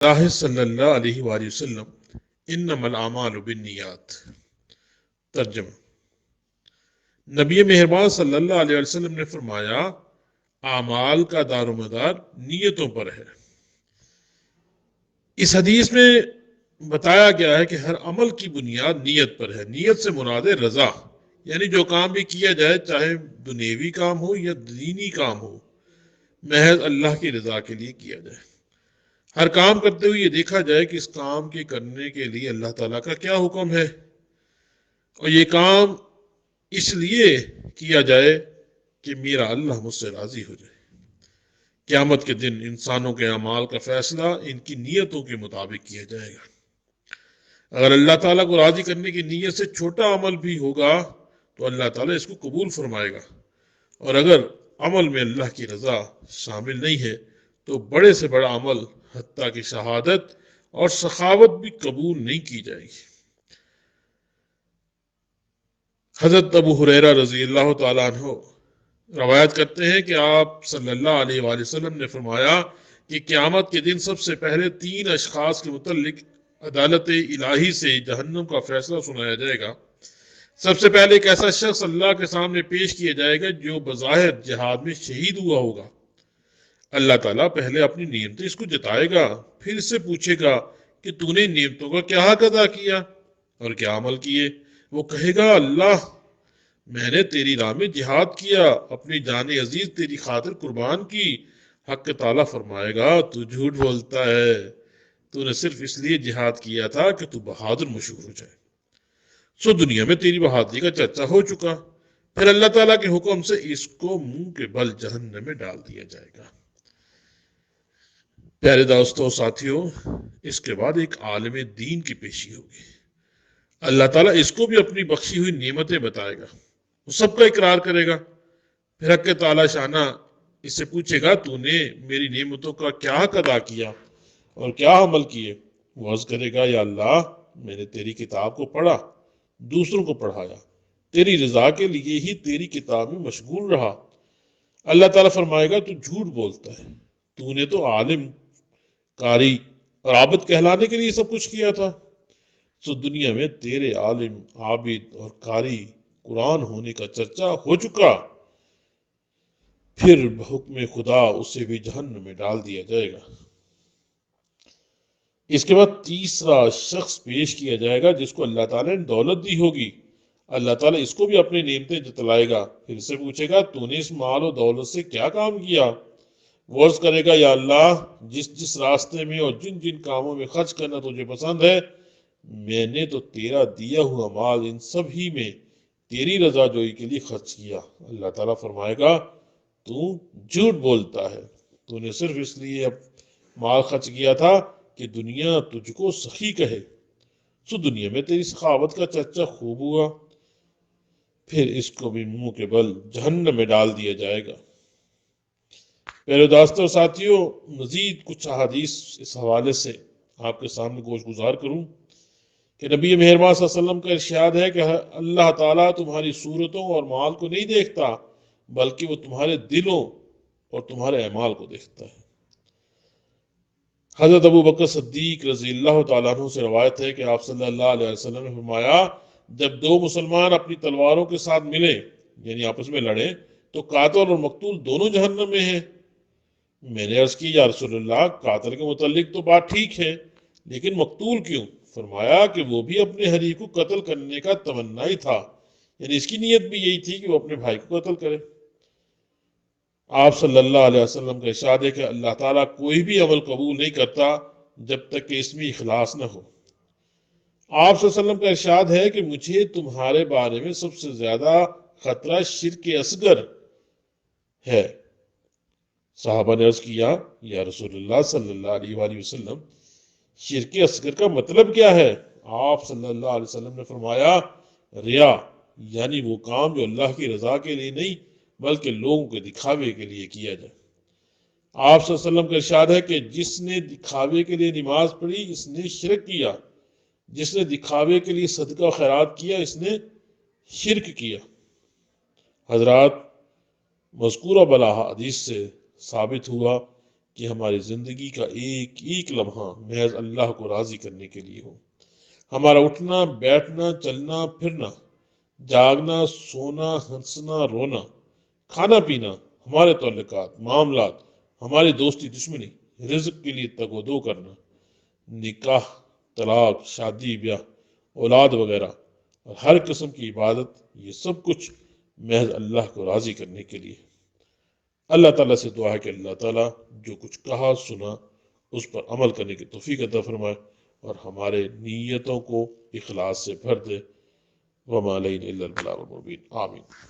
اللہ صلی اللہ علیہ وآلہ وسلم انما الاعمال بالنیات۔ ترجمہ: نبی مہربان صلی اللہ علیہ وسلم نے فرمایا، اعمال کا دار و مدار نیتوں پر ہے۔ اس حدیث میں بتایا گیا ہے کہ ہر عمل کی بنیاد نیت پر ہے۔ نیت سے مراد ہے رضا، یعنی جو کام بھی کیا جائے، چاہے دنیوی کام ہو یا دینی کام ہو، محض اللہ کی رضا کے لیے کیا جائے۔ ہر کام کرتے ہوئے یہ دیکھا جائے کہ اس کام کے کرنے کے لیے اللہ تعالیٰ کا کیا حکم ہے، اور یہ کام اس لیے کیا جائے کہ میرا اللہ مجھ سے راضی ہو جائے۔ قیامت کے دن انسانوں کے اعمال کا فیصلہ ان کی نیتوں کے مطابق کیا جائے گا۔ اگر اللہ تعالیٰ کو راضی کرنے کی نیت سے چھوٹا عمل بھی ہوگا تو اللہ تعالیٰ اس کو قبول فرمائے گا، اور اگر عمل میں اللہ کی رضا شامل نہیں ہے تو بڑے سے بڑا عمل حتیٰ کہ شہادت اور سخاوت بھی قبول نہیں کی جائے گی۔ حضرت ابو ہریرہ رضی اللہ تعالیٰ عنہ روایت کرتے ہیں کہ آپ صلی اللہ علیہ وآلہ وسلم نے فرمایا کہ قیامت کے دن سب سے پہلے 3 اشخاص کے متعلق عدالت الہی سے جہنم کا فیصلہ سنایا جائے گا۔ سب سے پہلے ایک ایسا شخص اللہ کے سامنے پیش کیا جائے گا جو بظاہر جہاد میں شہید ہوا ہوگا۔ اللہ تعالیٰ پہلے اپنی نعمتیں اس کو جتائے گا، پھر اس سے پوچھے گا کہ تو نے نعمتوں کا کیا حق ادا کیا اور کیا عمل کیے۔ وہ کہے گا، اللہ، میں نے تیری راہ میں جہاد کیا، اپنی جان عزیز تیری خاطر قربان کی۔ حق تعالیٰ فرمائے گا، تو جھوٹ بولتا ہے، تو نے صرف اس لیے جہاد کیا تھا کہ تو بہادر مشہور ہو جائے، سو دنیا میں تیری بہادری کا چرچا ہو چکا۔ پھر اللہ تعالیٰ کے حکم سے اس کو منہ کے بل جہنم میں ڈال دیا جائے گا۔ پیارے دوستوں، ساتھیوں، اس کے بعد ایک عالم دین کی پیشی ہوگی۔ اللہ تعالیٰ اس کو بھی اپنی بخشی ہوئی نعمتیں بتائے گا، وہ سب کا اقرار کرے گا۔ پھر حق تعالیٰ شانہ اس سے پوچھے گا، تو نے میری نعمتوں کا کیا حق ادا کیا اور کیا عمل کیے؟ وہ عرض کرے گا، یا اللہ، میں نے تیری کتاب کو پڑھا، دوسروں کو پڑھایا، تیری رضا کے لیے ہی تیری کتاب میں مشغول رہا۔ اللہ تعالیٰ فرمائے گا، تو جھوٹ بولتا ہے، تو نے تو عالم، قاری اور عابد کہلانے کے لیے سب کچھ کیا تھا، سو دنیا میں تیرے عالم، عابد اور قاری قرآن ہونے کا چرچا ہو چکا۔ پھر بحکم خدا اسے بھی جہنم میں ڈال دیا جائے گا۔ اس کے بعد تیسرا شخص پیش کیا جائے گا جس کو اللہ تعالیٰ نے دولت دی ہوگی۔ اللہ تعالیٰ اس کو بھی اپنی نعمتیں جتلائے گا، پھر سے پوچھے گا، تو نے اس مال و دولت سے کیا کام کیا؟ وہ عرض کرے گا، یا اللہ، جس راستے میں اور جن جن کاموں میں خرچ کرنا تجھے پسند ہے، میں نے تو تیرا دیا ہوا مال ان سب ہی میں تیری رضا جوئی کے لیے خرچ کیا۔ اللہ تعالیٰ فرمائے گا، تو جھوٹ بولتا ہے، تو نے صرف اس لیے مال خرچ کیا تھا کہ دنیا تجھ کو سخی کہے، سو دنیا میں تیری سخاوت کا چرچا خوب ہوا۔ پھر اس کو بھی منہ کے بل جہنم میں ڈال دیا جائے گا۔ پیارے دوستوں اور ساتھیوں، مزید کچھ احادیث اس حوالے سے آپ کے سامنے گوش گزار کروں کہ نبی مہربان صلی اللہ علیہ وسلم کا ارشاد ہے کہ اللہ تعالیٰ تمہاری صورتوں اور مال کو نہیں دیکھتا، بلکہ وہ تمہارے دلوں اور تمہارے اعمال کو دیکھتا ہے۔ حضرت ابو بکر صدیق رضی اللہ تعالیٰ عنہ سے روایت ہے کہ آپ صلی اللہ علیہ وسلم نے فرمایا، جب 2 مسلمان اپنی تلواروں کے ساتھ ملیں، یعنی آپس میں لڑیں، تو قاتل اور مقتول دونوں جہنم میں ہیں۔ میں نے عرض کی، یا رسول اللہ، قاتل کے متعلق تو بات ٹھیک ہے، لیکن مقتول کیوں؟ فرمایا کہ وہ بھی اپنے حریف کو قتل کرنے کا تمنا ہی تھا، یعنی اس کی نیت بھی یہی تھی کہ وہ اپنے بھائی کو قتل کرے۔ آپ صلی اللہ علیہ وسلم کا ارشاد ہے کہ اللہ تعالیٰ کوئی بھی عمل قبول نہیں کرتا جب تک کہ اس میں اخلاص نہ ہو۔ آپ صلی اللہ علیہ وسلم کا ارشاد ہے کہ مجھے تمہارے بارے میں سب سے زیادہ خطرہ شرک اصغر ہے۔ صحابہ نے عرض کیا، یا رسول اللہ صلی اللہ علیہ وآلہ وسلم، شرک اصغر کا مطلب کیا ہے؟ آپ صلی اللہ علیہ وسلم نے فرمایا، ریا، یعنی وہ کام جو اللہ کی رضا کے لیے نہیں بلکہ لوگوں کے دکھاوے کے لیے کیا جائے۔ آپ صلی اللہ علیہ وسلم کا ارشاد ہے کہ جس نے دکھاوے کے لیے نماز پڑھی اس نے شرک کیا، جس نے دکھاوے کے لیے صدقہ و خیرات کیا اس نے شرک کیا۔ حضرات، مذکورہ بلا حدیث سے ثابت ہوا کہ ہماری زندگی کا ایک ایک لمحہ محض اللہ کو راضی کرنے کے لیے ہو۔ ہمارا اٹھنا، بیٹھنا، چلنا پھرنا، جاگنا، سونا، ہنسنا، رونا، کھانا پینا، ہمارے تعلقات، معاملات، ہماری دوستی دشمنی، رزق کے لیے تگ و دو کرنا، نکاح، طلاق، شادی بیاہ، اولاد وغیرہ اور ہر قسم کی عبادت، یہ سب کچھ محض اللہ کو راضی کرنے کے لیے۔ اللہ تعالیٰ سے دعا ہے کہ اللہ تعالیٰ جو کچھ کہا سنا اس پر عمل کرنے کی توفیق عطا فرمائے اور ہمارے نیتوں کو اخلاص سے بھر دے۔ وما علینا الا البلاغ المبین۔ آمین۔